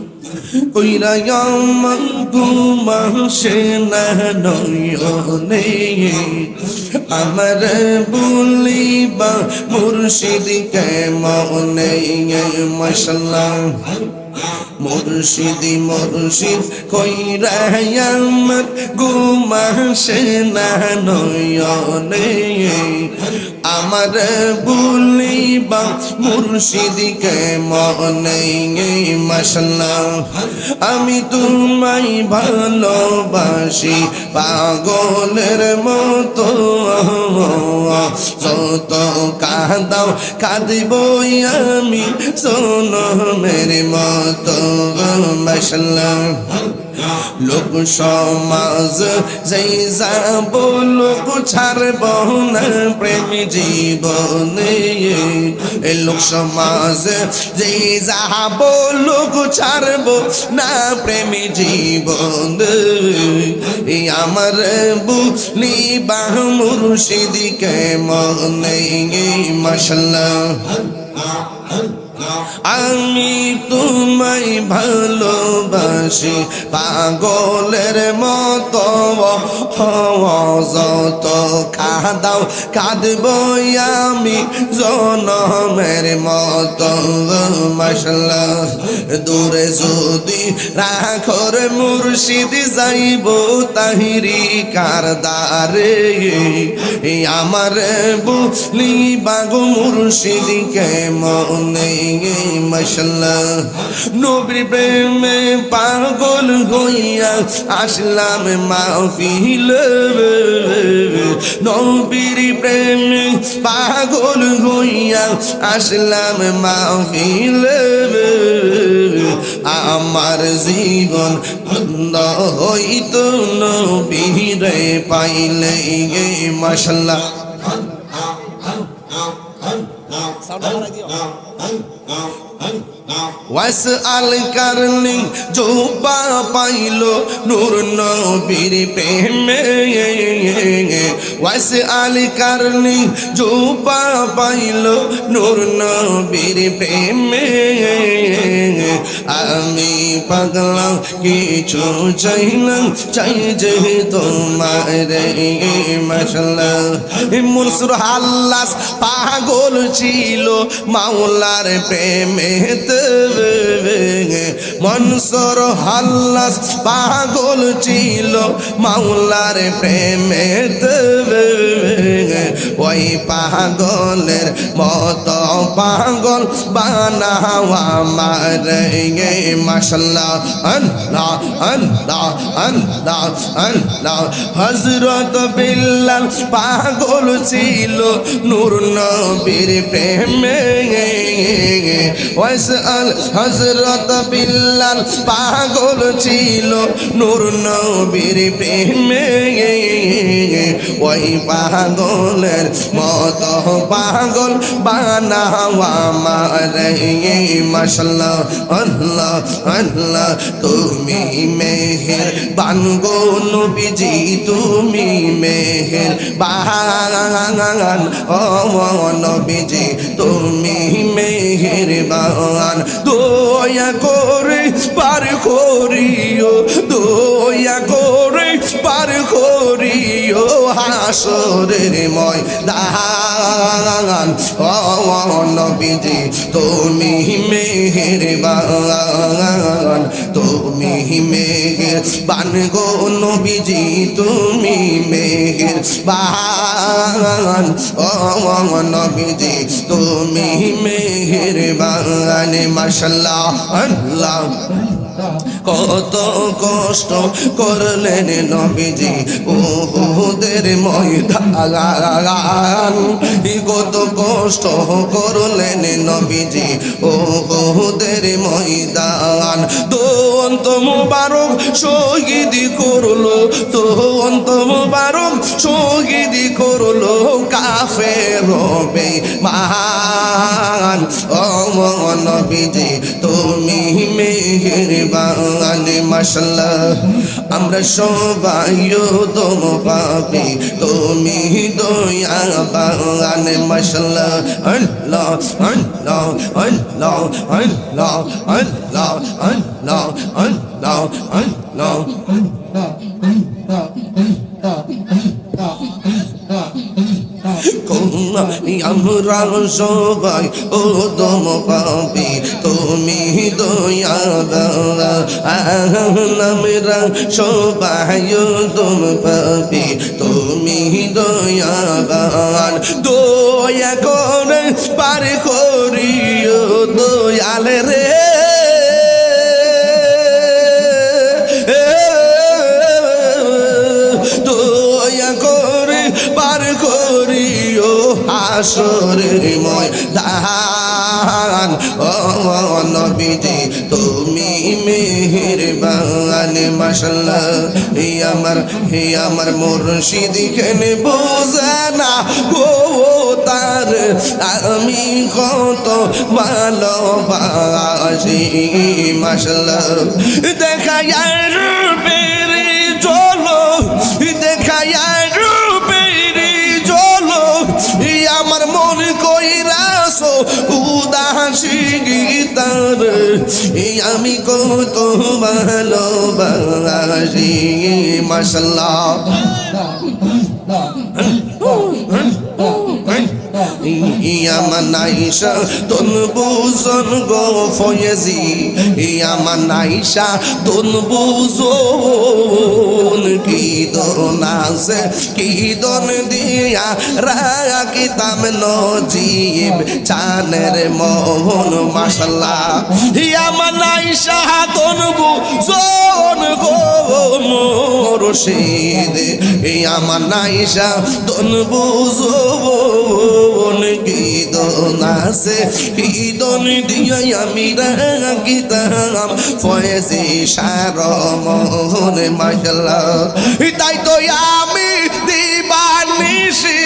কইরা আমার ঘুম আসে না নয়নে আমার বলিবা মুর্শিদ কেমনে মাশাআল্লাহ মুর্শিদি মুর্শিদ কইরা আমার ঘুম আসে না নয়নে আমার বলিবা মুর্শিদ কেমনে মাশাআল্লাহ আমি তোমায় ভালোবাসি পাগলের মতো যত কাঁদাও কাঁদবই আমি সোনমের মতো মাশাআল্লাহ লোক সমাজ যেই যাব লোক ছাড়ব না প্রেম জীবনে লোক সমাজ যেই যাব লোক ছাড়ব না প্রেম জীবনে আমার বুলিবা মুর্শিদ কেমনে মাশাআল্লাহ আমি তোমায় ভালোবাসি পাগলের মতো যত কাঁদাও কাঁদবই আমি জনমের মতো মাশাআল্লাহ দূরে যদি রাখর মুর্শিদ যাইব তাহিরি কারদারে আমার বুলিবা গো মুর্শিদ কেমনে মাশাআল্লাহ নবীর প্রেমে পাগল হইয়া আসলাম মাহফিলে নবীর প্রেমে পাগল হইয়া আসলাম মাহফিলে আমার জীবন বন্ধ হইত নবীরে পাইলে মাশাআল্লাহ ওয়াস আল কারনি জোবা পাইলো নূর নবীর প্রেমে ওয়াস আল কারনি জোবা পাইলো নূর নবীর প্রেমে আমি পাগলা কিছু চাইলাম চাই যে তোমার মাশাআল্লাহ মনসুর হাল্লাস পাগল ছিল মাওলার প্রেমে মনসুর হাল্লাস পাগল ছিল মাওলার প্রেমে ওই পাগলের মতো পাগল বানাও আমার মাশাআল্লাহ আল্লাহ আল্লাহ আল্লাহ আল্লাহ হযরত বিল্লাল পাগল ছিল নূর নবীর প্রেমে ওয়াসআল হযরত বিল্লাল পাগল ছিল নূর নবীর প্রেমে ওই পাগলের মতো পাগল বানাও আমার মাশাআল্লাহ আল্লাহ আল্লাহ তুমি মেহেরবান গো নবীজি তুমি মেহেরবান ও নবীজি তুমি মেহেরবান দয়া করে পার করিও দয়া করে পার করিও হাসরের ময়দান ও নবীজি তুমি মেহেরবান তুমি মেহেরবান গো নবীজি তুমি মেহেরবান ও নবীজি তুমি মেহেরবান মাশাআল্লাহ আল্লাহ কত কষ্ট করলেন নবীজি উহুদের ময়দান কত কষ্ট করলেন নবীজি উহুদের ময়দান দন্ত মুবারক শহীদ করলো দন্ত মুবারক শহীদ করলো কাফের বেঈমান ও নবীজি তুমি মাশাআল্লাহ আমরা সবাই উদম পাপী তুমি দয়াবান মাশাআল্লাহ আল্লাহ আল্লাহ আল্লাহ আল্লাহ আল্লাহ আল্লাহ আল্লাহ আল্লাহ আমরা সবাই উদম পাপী তুমি দয়াবান আমরা সবাই উদম পাপী তুমি দয়াবান দয়া করে পার করিও দয়াল রে দয়া করে পার করিও হাসরের ময়দান ও নবীজি তুমি মেহেরবান মাশাআল্লাহ হে আমার মুর্শিদ কেন বোঝে না গো তার আমি কত ভালোবাসি মাশাআল্লাহ দেখায় রূপের চলো দেখায় রূপের চলো আমার মন কইরাছো উদাসী গীতার আমি কত ভালোবাসি মাশাআল্লাহ ইয়ামানাইশা তুন বুজন গো ফয়েজি ইয়ামানাইশা তুন বুজন কি দন আছে কি দন দিয়া রাখিতাম নজিব চানের মোহন মাশাআল্লাহ ইয়ামানাইশা তুন বুজন গো মুর্শিদ ইয়ামানাইশা তুন বুজন গীতন আছে গীতন দিয়ে আমি রাখিতাম ফয়েজি সার মোহন মাশাআল্লাহ তাই তো আমি দিবানিশি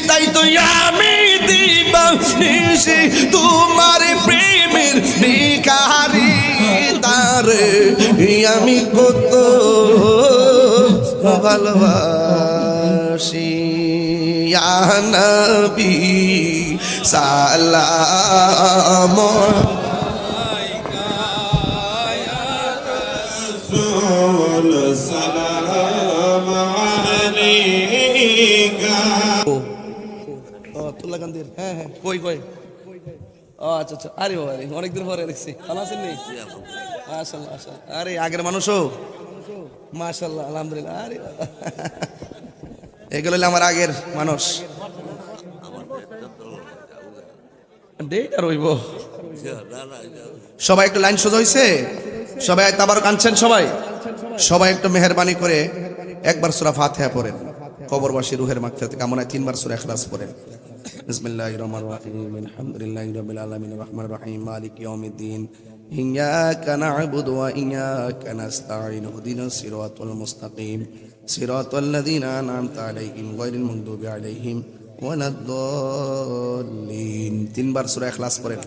তাই তো আমি দিবানিশি তোমার প্রেমের ভিখারি তারে আমি কত ভালোবাসি ইয়া নবী সালাম রাসূল সালাম আলাইকা ও তুল্লা গান্ধীর হ্যাঁ হ্যাঁ কই কই ও আচ্ছা আচ্ছা আরে বাবা রে অনেকদিন পরে দেখছি ভালো আছেন নি মাশাআল্লাহ মাশাআল্লাহ আরে আগের মানুষও মাশাআল্লাহ আলহামদুলিল্লাহ আরে এগুলো আমার আগের মানুষ সবাই একটু লাইন সোজা হইছে সবাই তাবারক আনছেন সবাই সবাই একটু মেহেরবানি করে একবার সূরা ফাতিহা পড়েন কবরবাসী রুহের মাগফিরাত কামনায় তিনবার সূরা ইখলাস পড়েন বিসমিল্লাহির রহমানির রহিম আলহামদুলিল্লাহি রাব্বিল আলামিন রহমানির রহিম মালিকি ইয়াউমিদ্দিন ইয়্যাকা না'বুদু ওয়া ইয়্যাকা নাস্তাঈন ইহদিনাস সিরাতাল মুস্তাকিম সিরাতাল লাযীনা আন'আমতা আলাইহিম গায়রিল মাগদুবি আলাইহিম ওয়ালাদ-দাল্লিন তিনবার সূরা ইখলাস পড়েন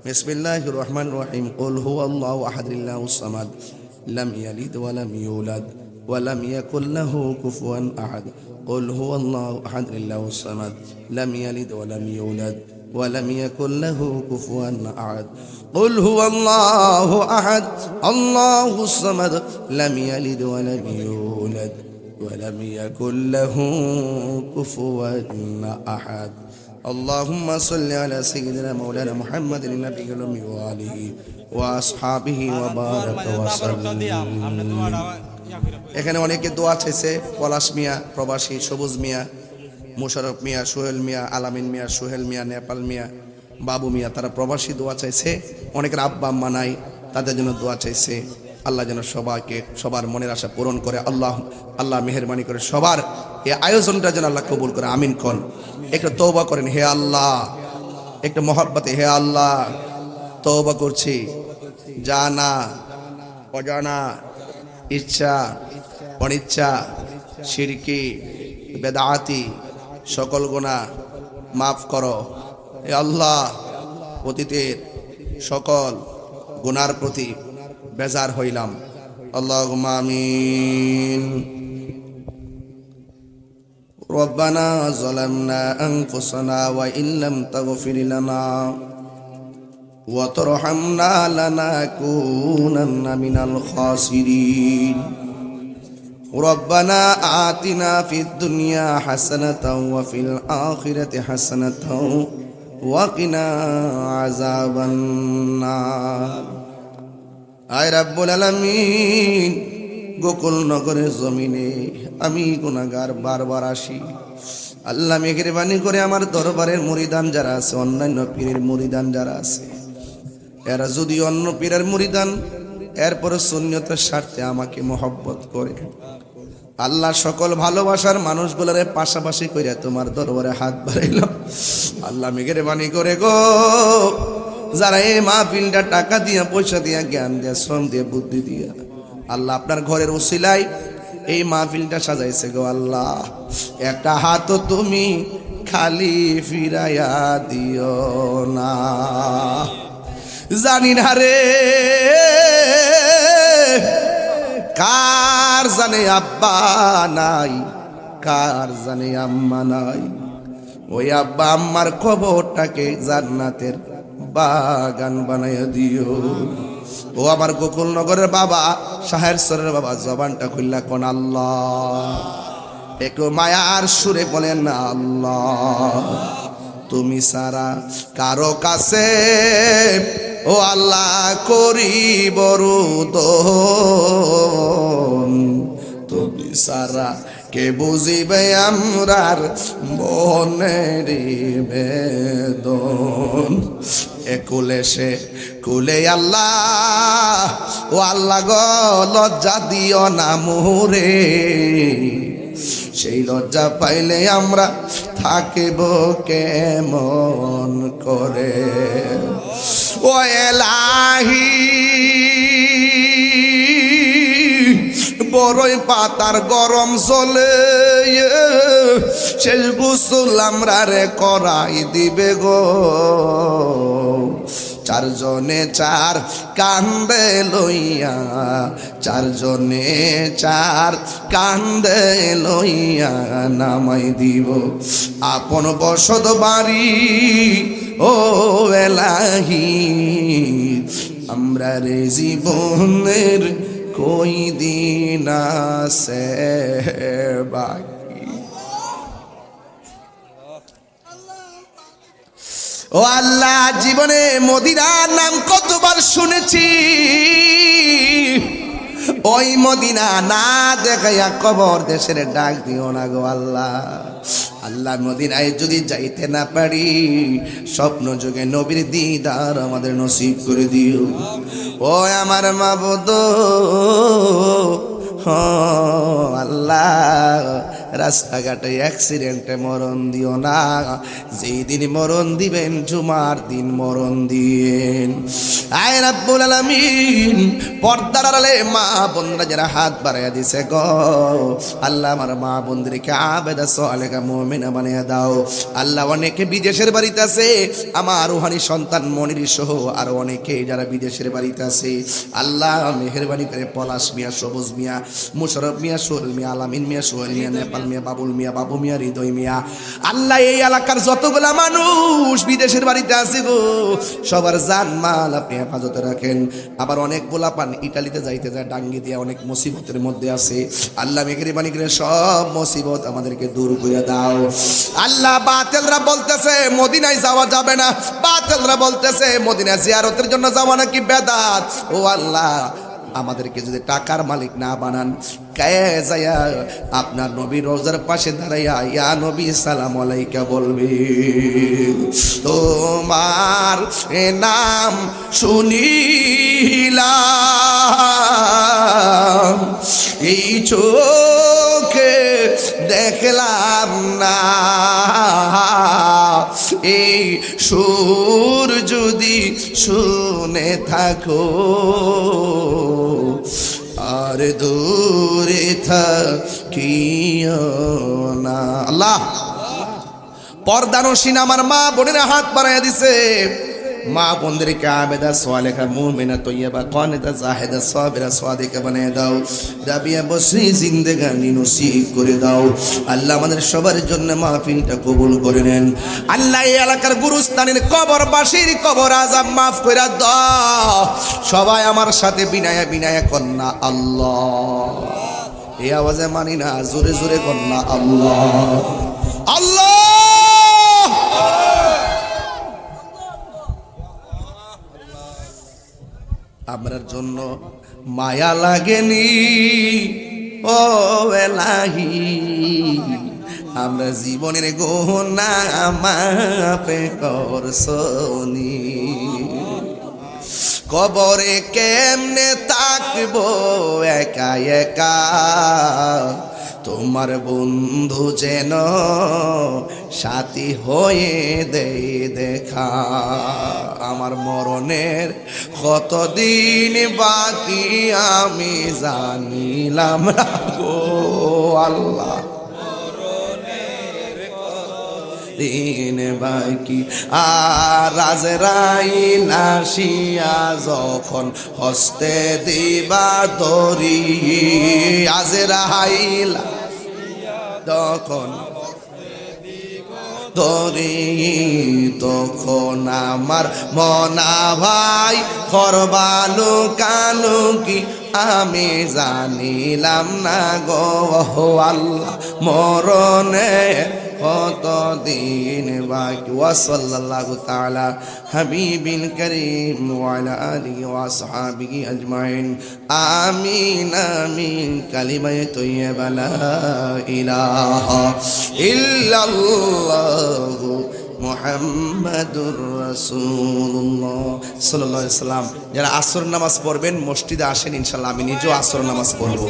বিসমিল্লাহির রহমানির রহিম কুল হুয়াল্লাহু আহাদ আল্লাহুস সামাদ লাম ইয়ালিদ ওয়া লাম ইউলাদ ওয়া লাম ইয়াকুল লাহু কুফুয়ান আহাদ قل هو الله أحد الله الصمد لم يلد ولم يولد ولم يكن له كفوا أحد قل هو الله أحد الله الصمد لم يلد ولم يولد ولم يكن له كفوا أحد اللهم صل على سيدنا مولانا محمد النبي الأمي وآله وأصحابه وبارك وسلم এখানে অনেকে দোয়া চাইছে পলাশ মিয়া প্রবাসী সবুজ মিয়া মোশাররফ মিয়া সোহেল মিয়া আলামিন মিয়া সোহেল মিয়া নেপাল মিয়া বাবু মিয়া তারা প্রবাসী দোয়া চাইছে অনেকের আব্বা আম্মা নাই তাদের জন্য দোয়া চাইছে আল্লাহ যেন সবাইকে সবার মনের আশা পূরণ করে আল্লাহ মেহেরবানি করে সবার এই আয়োজনটা যেন আল্লাহ কবুল করে আমিন কোন একটু তওবা করেন হে আল্লাহ একটু মহব্বতে হে আল্লাহ তওবা করছি জানা অজানা ইচ্ছা অনিচ্ছা শিরকি বেদাতি সকল গুনাহ মাফ করো হে আল্লাহ অতীতের সকল গুনার প্রতি বেজার হইলাম আল্লাহুম্মা আমিন। রব্বানা যালামনা আনফুসানা ওয়া ইল্লাম তাগফির লানা ওয়া তারহামনা লানাকুনান্না মিনাল খাসিরিন। রব্বানা আতিনা ফিদ দুনিয়া হাসানাতাও ওয়া ফিল আখিরাতি হাসানাতাও ওয়া কিনা আযাবান নার। আয় রাব্বুল আলামিন, গোকুল নগরের জমিনে আমি গুনাহগার বারবার আসি। আল্লাহ মেহেরবানি করে আমার দরবারের মুরিদান যারা আছে, অন্যান্য পীরের মুরিদান যারা আছে, এরা যদি অন্য পীরের মুরিদান এরপরে সুন্নতের স্বার্থে আমাকে মহব্বত করে, আল্লাহ সকল ভালোবাসার মানুষগুলোরে পাশাপাশি করে তোমার দরবারে হাত বাড়াইলাম। আল্লাহ মেহেরবানি করে গো, যারা এই মাহফিলটা টাকা দিয়া, পয়সা দিয়া, জ্ঞান দিয়া, শ্রম দিয়ে, বুদ্ধি দিয়া, আল্লাহ আপনার ঘরের উসিলায় এই মাহফিলটা সাজাইছে গো আল্লাহ, একটা হাত তুমি খালি ফিরাইয়া দিও না। জানি না রে কার জানে আব্বা নাই, কার জানে আম্মা নাই। ওই আব্বা আম্মার খবরটাকে জান্নাতের বাগান বানাইয়া দিও। ও আমার গোকুল নগরের বাবা, শাহেরসরের বাবা, জবানটা খুললা কোন আল্লাহ, একটু মায়ার সুরে বলেন না আল্লাহ। তুমি সারা কারো কাছে ও আল্লাহ করি বরুদন, তুমি সারা কে বুঝিবে আমরার মনের বেদন। একুলে সে কুলে আল্লাহ, ও আল্লাহ গো লজ্জা দিও না মোরে, সেই লজ্জা পাইলে আমরা থাকিব কেমন করে। ও এলাহি বড়ই পাতার গরম চলে, শেষ গোসল আমরা রে করাই দিবে গো। চারজনে চার কান্দে লইয়া, চারজনে চার কান্দে লইয়া নামাই দিব আপন বসত বাড়ি। ও এলাহি আমরা রে জীবনের কই দিন আছে বাকি। ও আল্লাহ, জীবনে মদিনার নাম কতবার শুনেছি, ওই মদিনা না দেখাইয়া কবর দেশের ডাক দিও না গো আল্লাহ। আল্লাহ মদিনায় যদি যাইতে না পারি, স্বপ্ন যুগে নবীর দিদার আমাদের নসিব করে দিও। ও আমার মাবুদ আল্লাহ, রাস্তাঘাটে অ্যাক্সিডেন্টে মরণ দিও না, যেই দিন মরণ দিবেন জুমার দিন মরণ দিয়েন। আয় রাব্বুল আলামিন, পর্দার আড়ালে মা বোনরা যারা হাত বাড়াইয়া দিছে গো আল্লাহ, আমার মা বোনদেরকে আবেদা সালেহা মুমিনা বানিয়ে দাও আল্লাহ। অনেকে বিদেশের বাড়িতে আছে, আমার রুহানি সন্তান মনির সহ আরো অনেকে যারা বিদেশের বাড়িতে আছে, আল্লাহ মেহেরবানি করে পলাশ মিয়া, সবুজ মিয়া, মুশারফ মিয়া, সোহেল মিয়া, আলামিন মিয়া, সোহেল মিয়া, নেপাল মিয়া, বাবুল মিয়া, বাবু মিয়া, হৃদয় মিয়া, আল্লাহ এই এলাকার যতগুলা মানুষ বিদেশের বাড়িতে আছে গো, সবার জান মাল আপনি হেফাজতে রাখেন। আবার অনেক পোলাপান ইটালিতে যাইতে যায়, ডাঙ্গি দিয়ে অনেক মুসিবতের মধ্যে আছে, আল্লাহ মেহেরবানি করে সব মুসিবত আমাদেরকে দূর করে দাও আল্লাহ। বাতিলরা বলতেছে মদিনায় যাওয়া যাবে না, বাতিলরা বলতেছে মদিনা জিয়ারতের জন্য যাওয়া নাকি বেদাত। ও আল্লাহ, আমাদেরকে যদি টাকার মালিক না বানান, কায়ে যায়া আপনার নবীর রওজার পাশে দাঁড়াইয়া ইয়া নবী সালাম আলাইকা বলবি, তোমার নাম শুনিলাম, এই চোখে দেখলাম না, এই সুর যদি শুনে থাকো আর দূরে থাকিও না। আল্লাহ, পর্দানসীন আমার মা বোনেরা হাত বাড়াইয়া দিছে, মা বোনদেরকে আবেদা সোয়ালেখা মুমিনা তৈয়বা কানিতা জাহিদা সাবিরা সাদিকা বানিয়ে দাও রাবিয়া বসরি জিন্দেগানি নসিব করে দাও আল্লাহ আমাদের সবার জন্য মাহফিলটা কবুল করে নেন আল্লাহ এই এলাকার গুরুস্থানের কবরবাসীর কবর আযাব মাফ করে দাও সবাই আমার সাথে বিনায়া বিনায়া কন্যা আল্লাহ এই আওয়াজে মানি না জোরে জোরে কন্যা আল্লাহ আল্লাহ আমরার জন্য মায়া লাগেনি ও এলাহি আমরা জীবনের গোনা মাফে করছনি কবরে কেমনে থাকবো একা একা তোমার বন্ধু যেন সাথী হয়ে দেয় দেখা আমার মরণের কতদিন বাকি আমি জানিলাম না গো আল্লাহ দিন বাকি আর আজরাইল আসিয়া যখন হস্তে দিবা দরি আজরাইল তখন দরি তখন আমার মনা ভাই করবালু কালু কি আমি জানিলাম না গো আল্লাহ মরণে কতদিন বাকি ওয়া সাল্লাল্লাহু তাআলা হাবিবিল কারীম ওয়া আলা আলিহি ওয়া আসহাবিহি আজমাইন আমিন আমিন কালিমায়ে তাইয়্যিবা লা ইলাহা ইল্লাল্লাহু মুহাম্মাদুর রাসূলুল্লাহ সাল্লাল্লাহু আলাইহি ওয়াসাল্লাম যারা আসর নামাজ পড়বেন মসজিদে আসেন ইনশাআল্লাহ আমি নিজেও আসর নামাজ পড়ব